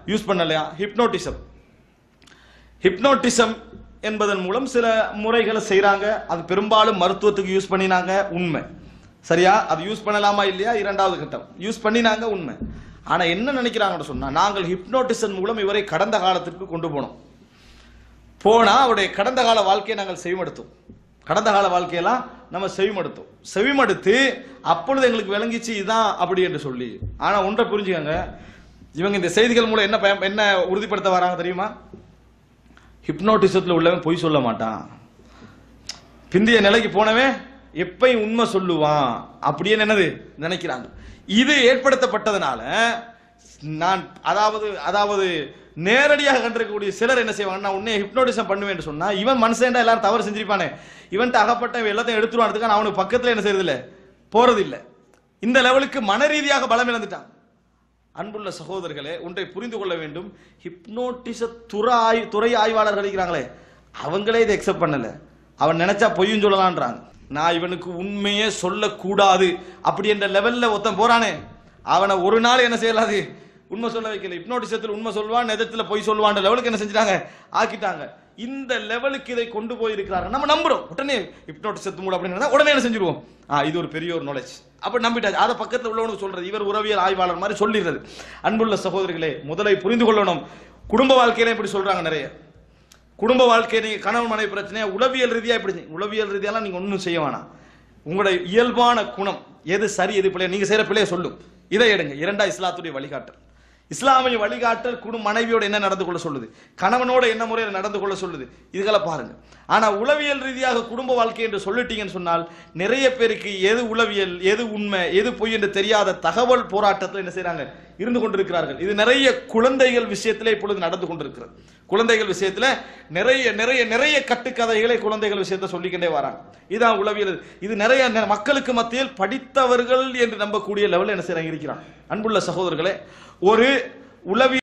Use பண்ணலையா? Hypnotism என்பதன் மூலம் சில முறைகளை செய்றாங்க. அது பெரும்பாலும் மருத்துவத்துக்கு யூஸ் பண்ணினாங்க, உண்மை. சரியா? அது யூஸ் பண்ணலாமா இல்லையா இரண்டாவது கட்டம். யூஸ் பண்ணினாங்க, உண்மை. ஆனா என்ன நினைக்கிறாங்கன்னு சொன்னா, நாங்கள் ஹிப்னோட்டிசம் மூலம் இவரை கடந்த காலத்திற்கு கொண்டு போனா அவருடைய கடந்த கால வாழ்க்கையை நாங்கள் செவிமடுத்தோம். கடந்த கால வாழ்க்கையெல்லாம் நம்ம செவிமடுத்து அப்பொழுது எங்களுக்கு விளங்கிச்சு இதான் அப்படி என்று சொல்லி. ஆனா ஒன்றை புரிஞ்சுக்கங்க, இவங்க இந்த செய்திகள் மூலம் என்ன உறுதிப்படுத்த வராங்க தெரியுமா? ஹிப்னோட்டிசத்தில் உள்ளவன் பொய் சொல்ல மாட்டான், பிந்திய நிலைக்கு போனவன் எப்பயும் உண்மை சொல்லுவான் அப்படியே என்னது நினைக்கிறாங்க. இது ஏற்படுத்தப்பட்டதுனால நான் அதாவது நேரடியாக கண்டிருக்கக்கூடிய சிலர் என்ன செய்வாங்க, நான் உன்னை ஹிப்னோட்டிசம் பண்ணுவேன் என்று சொன்னா இவன் மனுஷன்டா எல்லாரும் தவறு செஞ்சிருப்பானே, இவன்ட்டு அகப்பட்ட எல்லாத்தையும் எடுத்துருவான், அவனுக்கு பக்கத்தில் என்ன செய்யறது இல்லை, போறது இல்லை. இந்த லெவலுக்கு மன ரீதியாக பலம் இழந்துட்டான். அன்புள்ள சகோதரர்களே, ஒன்றை புரிந்து கொள்ள வேண்டும். ஹிப்னோட்டிச துறை ஆய்வாளர்கள் இருக்கிறாங்களே, அவங்களே இதை எக்ஸெப்ட் பண்ணல. அவன் நினைச்சா பொய்யும் சொல்லலான்றாங்க. நான் இவனுக்கு உண்மையே சொல்லக்கூடாது அப்படி என்ற லெவல்ல ஒருத்தன் போறானே, அவனை ஒரு நாள் என்ன செய்யலாது, உண்மை சொல்ல வைக்கல. ஹிப்னோட்டிசத்தில் உண்மை சொல்வான், எதத்துல பொய் சொல்வான் லெவலுக்கு என்ன செஞ்சிட்டாங்க, ஆக்கிட்டாங்க. இந்த லெவலுக்கு இதை கொண்டு போயிருக்கிறார்கள். நம்ம நம்புறோம், உடனே ஹிப்னோட்டிசத்து மூலம் அப்படின்னு உடனே என்ன செஞ்சிருவோம், இது ஒரு பெரிய ஒரு நாலேஜ் அப்படி நம்பிட்டாச்சு. அதை பக்கத்தில் உள்ளவனுக்கு சொல்றது, இவர் உறவியல் ஆய்வாளர் மாதிரி சொல்லிடுறது. அன்புள்ள சகோதரர்களே, முதலை புரிந்து கொள்ளணும். குடும்ப வாழ்க்கையில இப்படி சொல்றாங்க நிறைய. குடும்ப வாழ்க்கை நீங்க கணவன் மனைவி பிரச்சனை உளவியல் ரீதியா இப்படி, உளவியல் ரீதியெல்லாம் நீங்க ஒன்றும் செய்ய வேணாம். உங்களுடைய இயல்பான குணம் எது சரி எது பிள்ளை, நீங்க செய்யற பிள்ளைய சொல்லும், இதை எடுங்க. இரண்டா இஸ்லாத்துடைய வழிகாட்டல். இஸ்லாமிய வழிகாட்டல் குடும்ப மனைவியோட என்ன நடந்து கொள்ள சொல்லுது, கணவனோட என்ன முறையில் நடந்து கொள்ள சொல்லுது, இதுகளை பாருங்க. ஆனா உளவியல் ரீதியாக குடும்ப வாழ்க்கை என்று சொல்லிட்டீங்கன்னு சொன்னால் நிறைய பேருக்கு எது உளவியல் எது உண்மை எது பொய் என்று தெரியாத தகவல் போராட்டத்தில் என்ன செய்யறாங்க, இருந்து கொண்டிருக்கிறார்கள். இது நிறைய குழந்தைகள் விஷயத்திலே இப்பொழுது நடந்து கொண்டிருக்கிறது. குழந்தைகள் விஷயத்துல நிறைய நிறைய நிறைய கட்டுக்கதைகளை குழந்தைகள் விஷயத்தை சொல்லிக்கிட்டே வராங்க. இதான் உளவியல். இது நிறைய மக்களுக்கு மத்தியில் படித்தவர்கள் என்று நம்பக்கூடிய லெவலில் என்ன செய்யறாங்க இருக்கிறாங்க. அன்புள்ள சகோதரர்களே, ஒரு உளவியல்